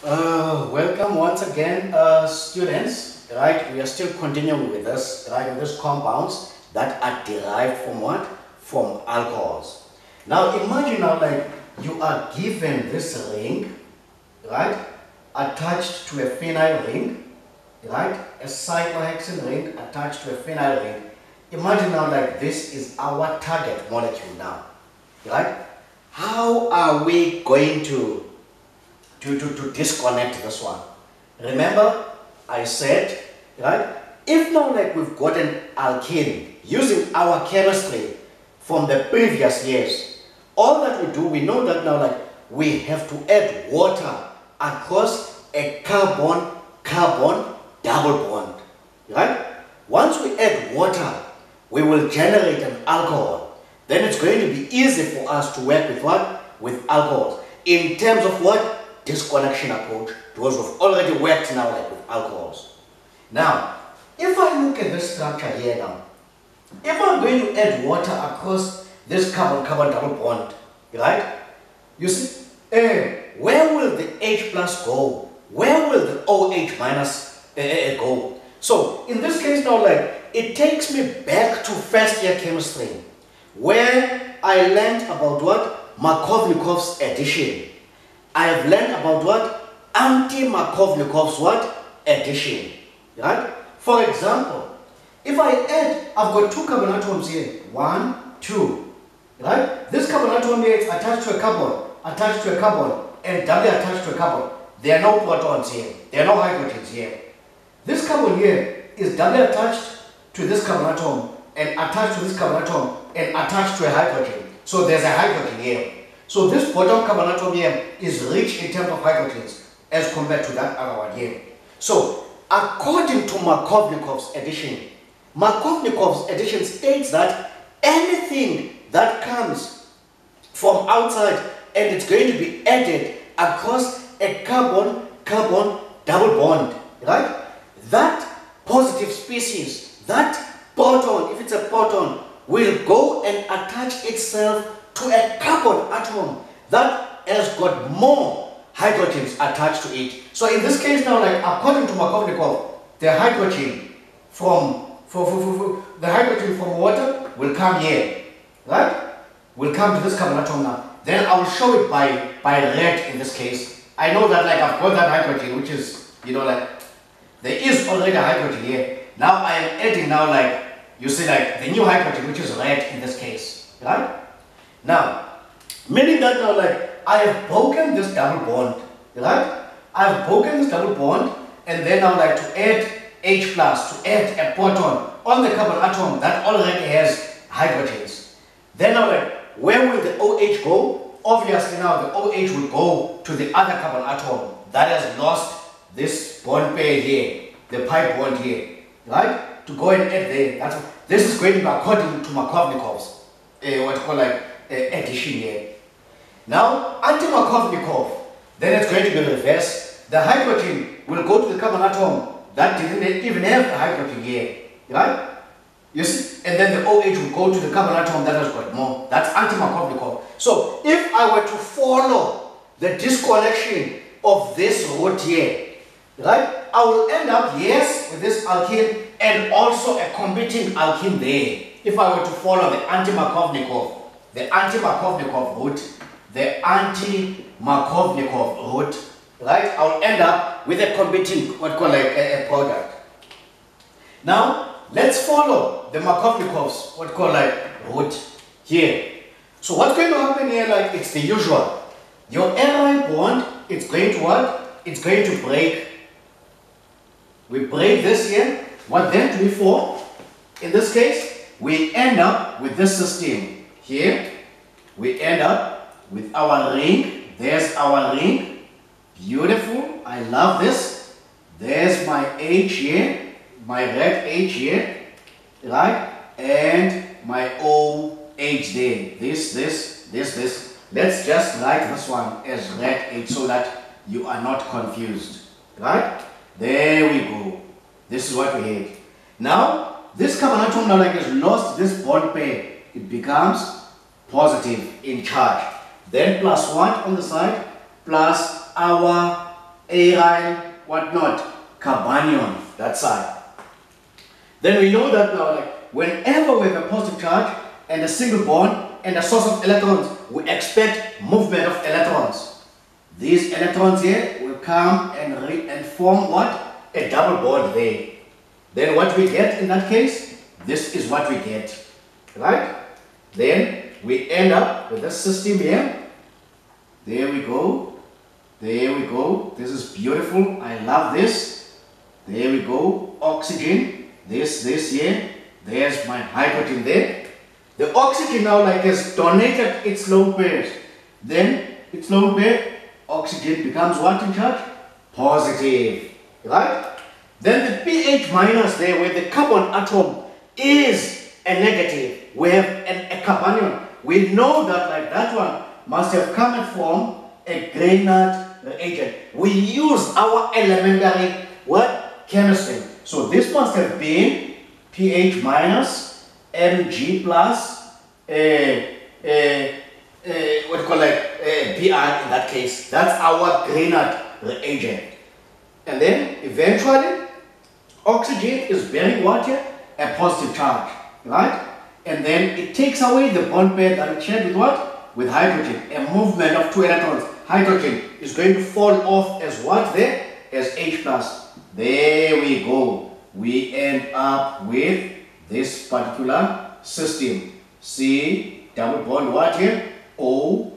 Welcome once again, students. Right, we are still continuing with this, right, with these compounds that are derived from what? From alcohols. Now, imagine now, like you are given this ring, right, attached to a phenyl ring, right, a cyclohexane ring attached to a phenyl ring. Imagine now, like this is our target molecule now, right? How are we going to disconnect this one? Remember, I said, right, if now like we've got an alkene using our chemistry from the previous years, all that we do, we know that now like we have to add water across a carbon-carbon double bond, right? Once we add water, we will generate an alcohol. Then it's going to be easy for us to work with what? With alcohols. In terms of what? Disconnection approach, because we've already worked now like with alcohols. Now, if I look at this structure here now, if I'm going to add water across this carbon-carbon double bond, right? You see, where will the H plus go? Where will the OH minus go? So, in this case now, like, it takes me back to first year chemistry, where I learned about what? Markovnikov's addition. I have learned about what? Anti-Markovnikov's what? Addition. Right? For example, if I add, I've got two carbon atoms here. 1, 2. Right? This carbon atom here is attached to a carbon, and doubly attached to a carbon. There are no protons here. There are no hydrogens here. This carbon here is doubly attached to this carbon atom, and attached to this carbon atom, and attached to a hydrogen. So there's a hydrogen here. So this bottom carbon atom here is rich in terms of hydrogens as compared to that other one here. So according to Markovnikov's addition, Markovnikov's addition states that anything that comes from outside and it's going to be added across a carbon-carbon double bond, right? That positive species, that proton, if it's a proton, will go and attach itself to a carbon atom that has got more hydrogens attached to it. So in this case now, like according to Markovnikov, the hydrogen from water will come here, right? Will come to this carbon atom now. Then I will show it by red in this case. I know that like I've got that hydrogen, which is, you know, like there is already a hydrogen here. Now I am adding now, like you see, like the new hydrogen, which is red in this case, right? Now, meaning that now, like, I have broken this double bond, right? I have broken this double bond, and then now, like, to add H plus, to add a proton on the carbon atom that already has hydrogens. Then now, like, where will the OH go? Obviously now, the OH will go to the other carbon atom that has lost this bond pair here, the pi bond here, right? To go and add there. This is going to be according to Markovnikov's, what you call like, addition here. Now, anti-Markovnikov, then it's going to be reversed. The hydrogen will go to the carbon atom that didn't even have the hydrogen here, right? You see? And then the OH will go to the carbon atom that has got more. That's anti-Markovnikov. So, if I were to follow the disconnection of this route here, right, I will end up, yes, with this alkene and also a competing alkene there. If I were to follow the anti-Markovnikov route, right, I'll end up with a competing, what called like a product. Now, let's follow the Markovnikov's, what called like route here. So what's going to happen here, like it's the usual. Your Ni bond, it's going to what? It's going to break. We break this here. What then do we form? In this case, we end up with this system. Here, we end up with our ring. There's our ring. Beautiful. I love this. There's my H here, my red H here, right? And my OH there. This. Let's just write this one as red H so that you are not confused, right? There we go. This is what we had. Now, this carbon atom now like has lost this bond pair. It becomes positive in charge. Then +1 on the side, plus our aryl, whatnot, carbanion, that side. Then we know that now, like, whenever we have a positive charge and a single bond and a source of electrons, we expect movement of electrons. These electrons here will come and form what? A double bond there. Then what we get in that case, this is what we get, right? Then we end up with this system here. There we go. There we go. This is beautiful. I love this. There we go. Oxygen. This here. There's my hydrogen there. The oxygen now like has donated its lone pairs. Then its lone pair, oxygen becomes what in charge? Positive. Right? Then the pH minus there where the carbon atom is a negative. We have a carbanion. We know that like that one must have come and formed a Grignard reagent. We use our elementary what? Chemistry. So this must have been pH minus Mg plus what do you call it? Bi in that case. That's our Grignard reagent. And then eventually oxygen is bearing what here? A positive charge, right? And then it takes away the bond pair that it shared with what? With hydrogen. A movement of 2 electrons. Hydrogen is going to fall off as what there? As H plus. There we go. We end up with this particular system. C double bond what here? O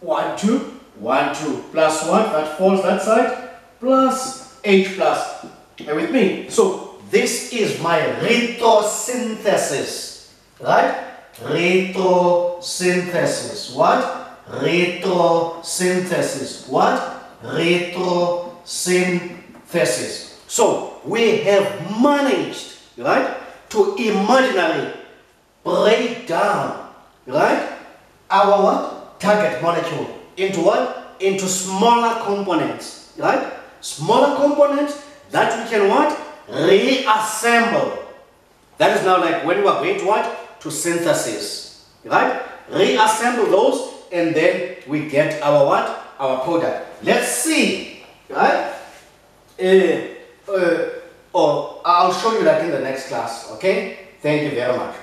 1 2 1 2 plus what? That falls that side plus H plus. Are you with me? So this is my retrosynthesis, right? Retrosynthesis. What? Retrosynthesis. What? Retrosynthesis. So we have managed, right, to imaginarily break down, right, our what? Target molecule into what? Into smaller components, right? Smaller components that we can what? Reassemble. That is now like when we are going to what? To synthesis, right? Reassemble those and then we get our what? Our product. Let's see, right? Or I'll show you that in the next class, okay? Thank you very much.